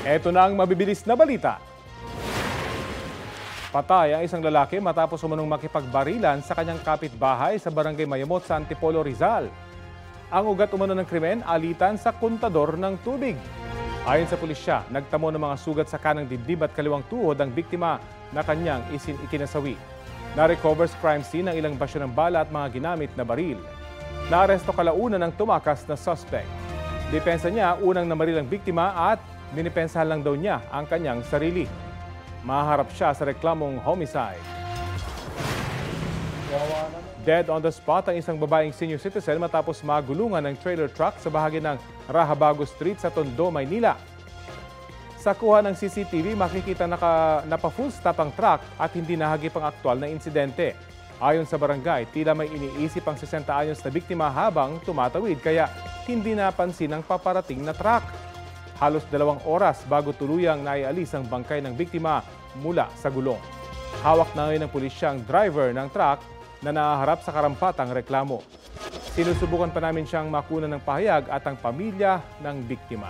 Ito na ang mabibilis na balita. Patay ang isang lalaki matapos umunong makipagbarilan sa kanyang kapitbahay sa Barangay Mayamot sa Antipolo, Rizal. Ang ugat umano ng krimen, alitan sa kontador ng tubig. Ayon sa pulisya, nagtamo ng mga sugat sa kanang dibdib at kaliwang tuhod ang biktima na kanyang ikinasawi. Na-recover sa crime scene ang ilang basyo ng bala at mga ginamit na baril. Naaresto kalaunan ng tumakas na suspect. Depensa niya, unang namaril ang biktima at dinipensahan lang daw niya ang kanyang sarili. Maharap siya sa reklamong homicide. Dead on the spot ang isang babaeng senior citizen matapos magulungan ng trailer truck sa bahagi ng Rahabago Street sa Tondo, Maynila. Sa kuha ng CCTV, makikita napa-full stop ang truck at hindi nahagip ang aktwal na insidente. Ayon sa barangay, tila may iniisip ang 60 anyos na biktima habang tumatawid kaya hindi napansin ang paparating na truck. Halos 2 oras bago tuluyang naialis ang bangkay ng biktima mula sa gulong. Hawak na ngayon ng pulisya ang driver ng truck na nahaharap sa karampatang reklamo. Sinusubukan pa namin siyang makunan ng pahayag at ang pamilya ng biktima.